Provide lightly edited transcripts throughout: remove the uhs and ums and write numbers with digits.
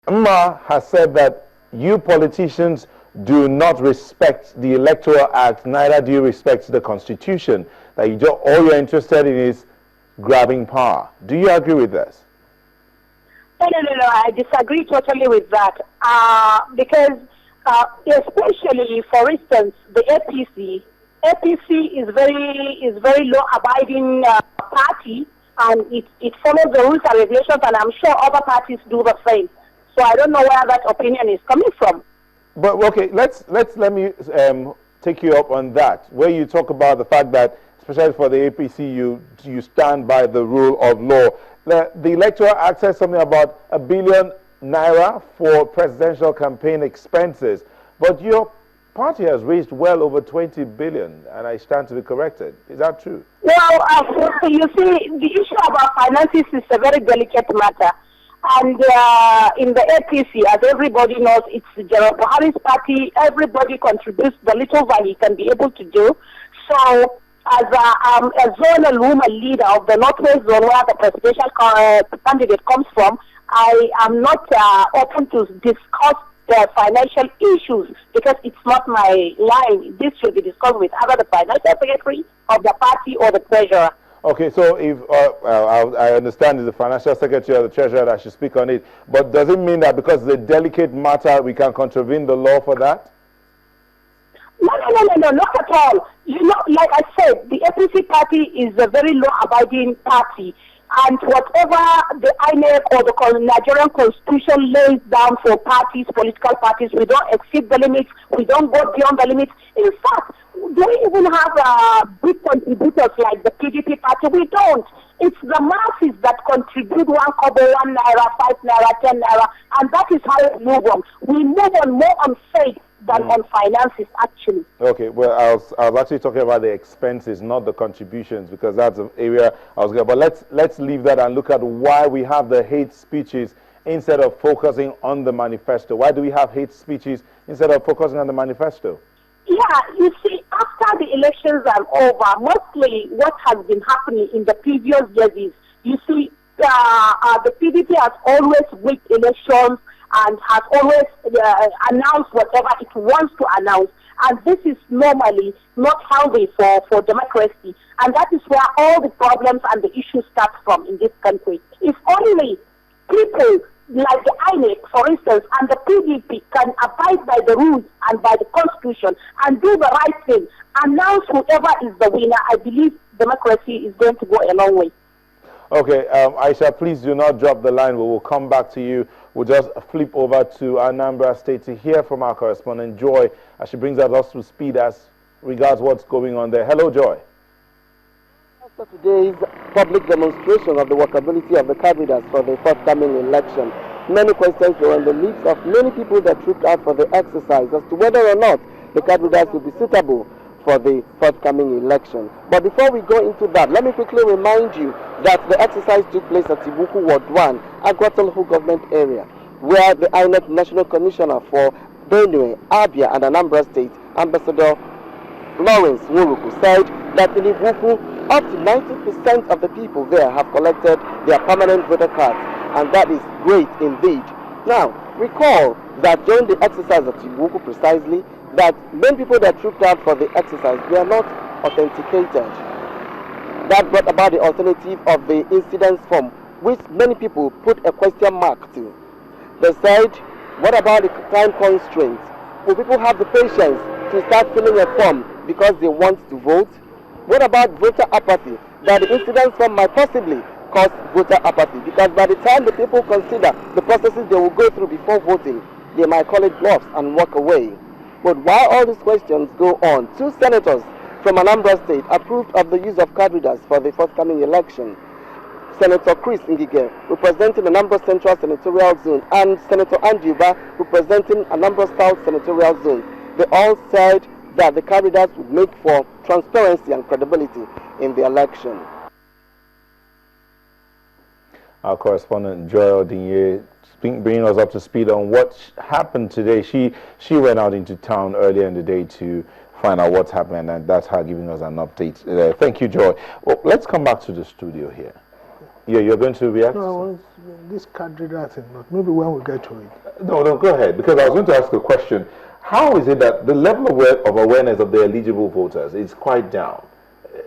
Mma has said that you politicians do not respect the Electoral Act, neither do you respect the Constitution. That all you're interested in is grabbing power. Do you agree with this? No, I disagree totally with that. Because especially, for instance, the APC is very law-abiding party, and it follows the rules and regulations, and I'm sure other parties do the same. So I don't know where that opinion is coming from. But okay, let me take you up on that, where you talk about the fact that, especially for the APC, you stand by the rule of law. The Electoral Act says something about ₦1 billion for presidential campaign expenses, but your party has raised well over 20 billion, and I stand to be corrected. Is that true? Well, you see, the issue about finances is a very delicate matter. And in the APC, as everybody knows, it's General Buhari's party. Everybody contributes the little that he can be able to do. So, as a zonal woman leader of the Northwest Zone, where the presidential candidate comes from, I am not open to discuss the financial issues because it's not my line. This should be discussed with either the financial secretary of the party or the treasurer. Okay, so if I understand it's the financial secretary or the treasurer that should speak on it, but does it mean that because it's a delicate matter, we can contravene the law for that? No, not at all. You know, like I said, the APC party is a very law-abiding party, and whatever the INEC or the Nigerian Constitution lays down for parties, political parties, we don't exceed the limits, we don't go beyond the limits. In fact, do we even have big contributors like the PDP party? We don't. It's the masses that contribute 1 kobo, 1 naira, 5 naira, 10 naira, and that is how we move on. We move on more on faith than on finances, actually. Okay, well, I was actually talking about the expenses, not the contributions, because that's an area I was going. But let's leave that and look at why we have the hate speeches instead of focusing on the manifesto. Why do we have hate speeches instead of focusing on the manifesto? Yeah, you see, after the elections are over, mostly what has been happening in the previous years is, you see, the PDP has always rigged elections and has always announced whatever it wants to announce. And this is normally not healthy for democracy. And that is where all the problems and the issues start from in this country. If only people like the INEC, for instance, and the PDP can abide by the rules and by the Constitution and do the right thing, announce whoever is the winner, I believe democracy is going to go a long way. Okay, Aisha, please do not drop the line. We will come back to you. We'll just flip over to Anambra State to hear from our correspondent, Joy, as she brings us up to speed as regards what's going on there. Hello, Joy. After today's public demonstration of the workability of the candidates for the forthcoming election, many questions were on the lips of many people that trooped out for the exercise as to whether or not the candidates will be suitable for the forthcoming election. But before we go into that, let me quickly remind you that the exercise took place at Ibuku Ward 1, Agwatolhu government area, where the INEC National Commissioner for Benue, Abia and Anambra State, Ambassador Lawrence Nwuruku, said that in Ibuku, up to 90% of the people there have collected their permanent voter cards, and that is great indeed. Now, recall that during the exercise at Ibuku precisely, that many people that trooped out for the exercise were not authenticated. That brought about the alternative of the incidence form, which many people put a question mark to. They said, what about the time constraints? Will people have the patience to start filling a form because they want to vote? What about voter apathy? That the incidence form might possibly cause voter apathy, because by the time the people consider the processes they will go through before voting, they might call it bluffs and walk away. But while all these questions go on, 2 senators from Anambra State approved of the use of card readers for the forthcoming election. Senator Chris Ngige, representing Anambra Central Senatorial Zone, and Senator Andy Uba, representing Anambra South Senatorial Zone. They all said that the card readers would make for transparency and credibility in the election. Our correspondent Joy Odinye bringing us up to speed on what happened today. She went out into town earlier in the day to find out what's happening, and that's her giving us an update. Thank you, Joy. Well, let's come back to the studio here. Yeah, you're going to react? No, this card reader thing, but maybe when we get to it. No, go ahead, because I was going to ask a question. How is it that the level of awareness of the eligible voters is quite down?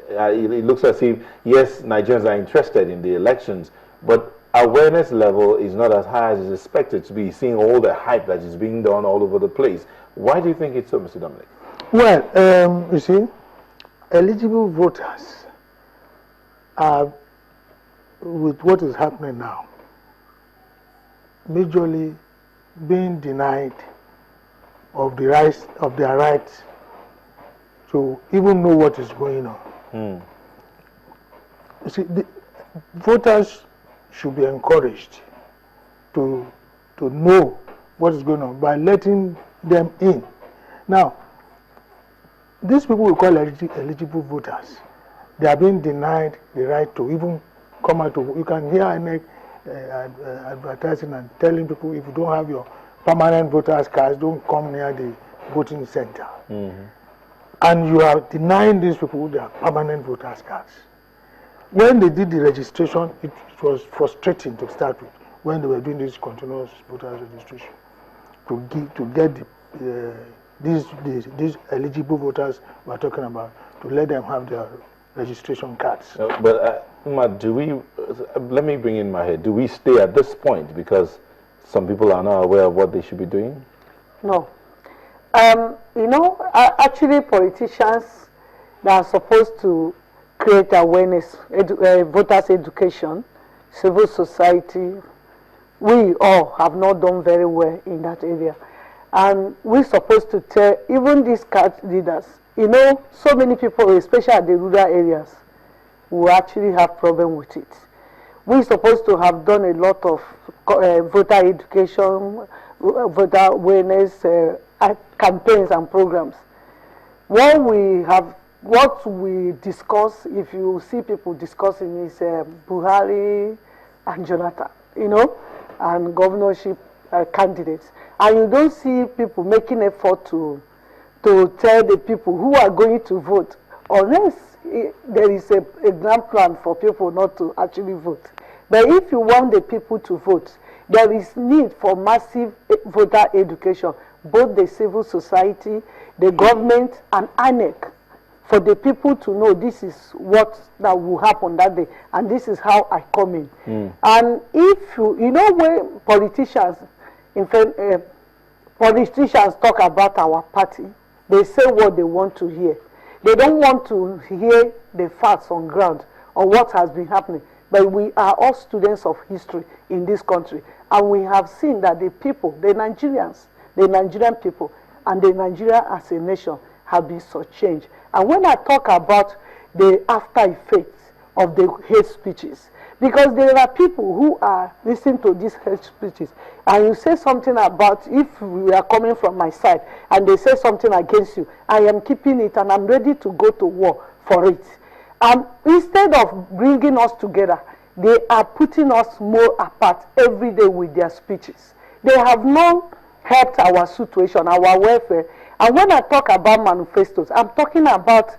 It looks as if, yes, Nigerians are interested in the elections, but awareness level is not as high as is expected to be, seeing all the hype that is being done all over the place. Why do you think it's so, Mr. Dominic? Well, you see, eligible voters are, with what is happening now, majorly being denied of their rights to even know what is going on. You see, the voters should be encouraged to know what is going on by letting them in. Now, these people we call eligible voters, they are being denied the right to even come out to. You can hear INEC advertising and telling people, if you don't have your permanent voters cards, don't come near the voting center. And you are denying these people their permanent voters cards. When they did the registration, it was frustrating to start with, when they were doing this continuous voters registration, to get these eligible voters we're talking about, to let them have their registration cards. Let me bring in my head, do we stay at this point because some people are not aware of what they should be doing? No. Actually politicians that are supposed to create awareness, voters education, civil society, we all have not done very well in that area. And we're supposed to tell even these card leaders, so many people, especially at the rural areas, who actually have problem with it. We're supposed to have done a lot of voter education, voter awareness campaigns and programs. What we discuss, if you see people discussing, is Buhari and Jonathan, and governorship candidates. And you don't see people making effort to tell the people who are going to vote, unless there is a grand plan for people not to actually vote. But if you want the people to vote, there is need for massive voter education, both the civil society, the government, and INEC, for the people to know this is what that will happen that day, and this is how I come in. And if when politicians talk about our party, they say what they want to hear. They don't want to hear the facts on ground or what has been happening. But we are all students of history in this country, and we have seen that the people, the Nigerian people, and the Nigeria as a nation have been so changed. And when I talk about the after effects of the hate speeches, because there are people who are listening to these hate speeches, and you say something about, if we are coming from my side, and they say something against you, I am keeping it, and I'm ready to go to war for it. Instead of bringing us together, they are putting us more apart every day with their speeches. They have not helped our situation, our welfare. And when I talk about manifestos, I'm talking about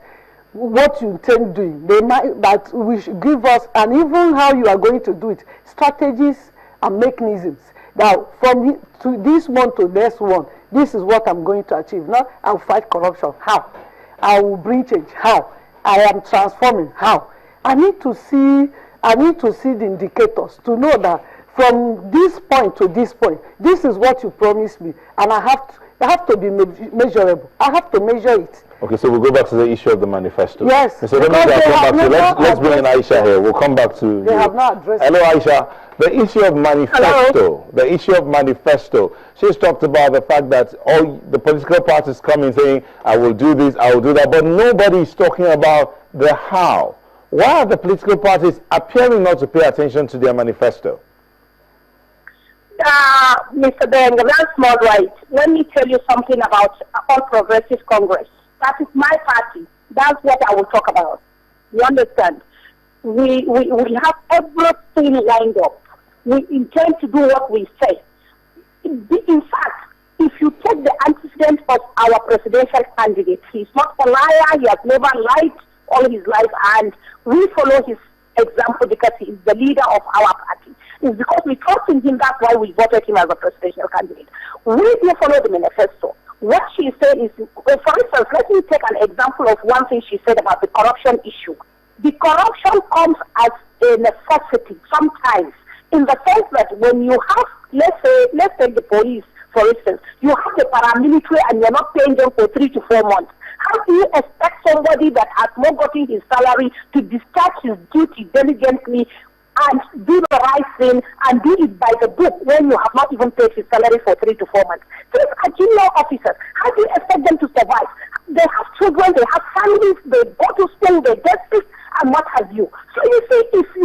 what you intend doing. That we should give us, and even how you are going to do it, strategies and mechanisms. Now, from this one to next one, this is what I'm going to achieve. Now, I'll fight corruption. How? I will bring change. How? I am transforming. How? I need to see the indicators to know that from this point to this point, this is what you promised me, and I have to be measurable. I have to measure it. Okay, so we'll go back to the issue of the manifesto. Yes. So let's bring in Aisha here. We'll come back to They have not addressed Hello, Aisha. The issue of manifesto. Hello. The issue of manifesto. She's talked about the fact that all the political parties come in saying, I will do this, I will do that, but nobody is talking about the how. Why are the political parties appearing not to pay attention to their manifesto? Mr. Beng, that's not right. Let me tell you something about All Progressive Congress. That is my party. That's what I will talk about. You understand? We have everything lined up. We intend to do what we say. In fact, if you take the antecedent of our presidential candidate, he's not a liar. He has never lied all his life, and we follow his example because he is the leader of our party. It's because we trust in him, that's why we voted him as a presidential candidate. We do follow the manifesto. What she said is, for instance, let me take an example of one thing she said about the corruption issue. The corruption comes as a necessity sometimes, in the sense that when you have, let's take the police, for instance, you have the paramilitary and you're not paying them for 3 to 4 months. How do you expect somebody that has not gotten his salary to discharge his duty diligently and do the right thing and do it by the book when you have not even paid his salary for 3 to 4 months? These are junior officers. How do you expect them to survive? They have children, they have families, they go to school, they get sick, and what have you. So you see, if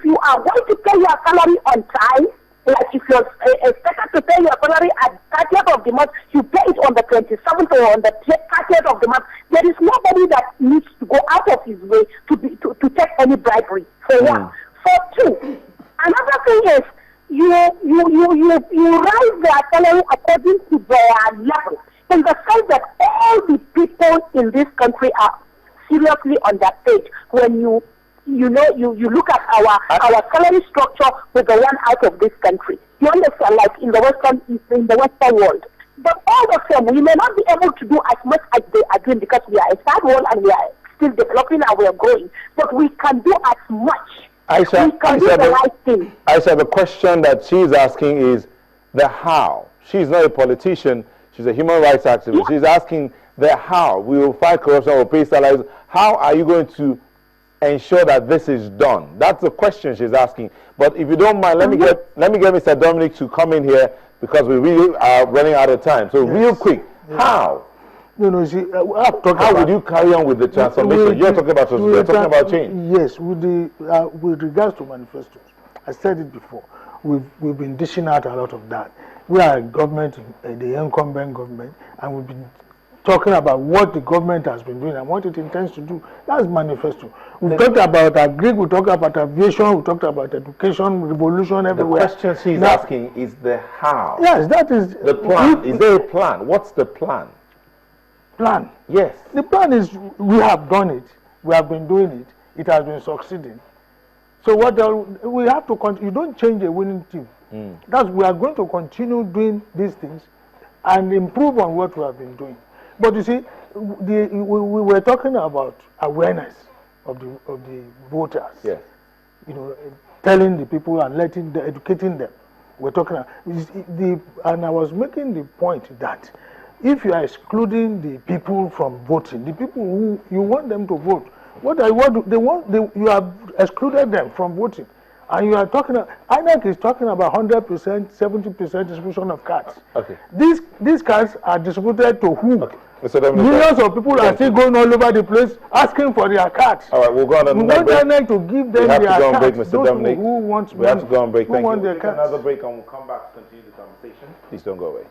you are going to pay your salary on time, like if you're expected to pay your salary at 30th of the month, you pay it on the 27th or on the 30th of the month. There is nobody that needs to go out of his way to take any bribery. For one. For two, another thing is you raise their salary according to their level, in the sense that all the people in this country are seriously underpaid. When you look at our salary structure with the one out of this country, you understand, like in the Western world. But all the same, we may not be able to do as much as they are doing because we are a third world and we are still developing and we are growing. But we can do as much. Aisha, we can do the right thing. Aisha, the question that she's asking is the how. She's not a politician. She's a human rights activist. Yeah. She's asking the how. We will fight corruption, we'll pay salaries. How are you going to ensure that this is done? That's the question she's asking. But if you don't mind, let me get Mr. Dominic to come in here because we really are running out of time. So real quick, how? You see, how would you carry on with the transformation? You're talking about transformation. You're talking about change. Yes, with regards to manifestos, I said it before. We've been dishing out a lot of that. We are a government, the incumbent government, and we've been talking about what the government has been doing and what it intends to do. That's manifesto. We talked about agri, we talked about aviation, we talked about education, revolution everywhere. The question she's asking is the how. Yes, that is the plan. Is there a plan? What's the plan? Plan. Yes. The plan is we have done it. We have been doing it. It has been succeeding. So what we have to continue. You don't change a winning team. That's we are going to continue doing these things and improve on what we have been doing. But you see, we were talking about awareness of the voters. Yes. Telling the people and educating them. We're talking and I was making the point that if you are excluding the people from voting, the people who you want them to vote, you have excluded them from voting. And you are talking, INEC is talking about 100%, 70% distribution of cards. Okay. These cards are distributed to who? Okay. Millions of people are still going all over the place asking for their cards. All right, we'll go on we want INEC to give them their cards. Break, Mr. Dominic. Who wants we have to go on break. Thank you. We'll take another break and we'll come back to continue the conversation. Please don't go away.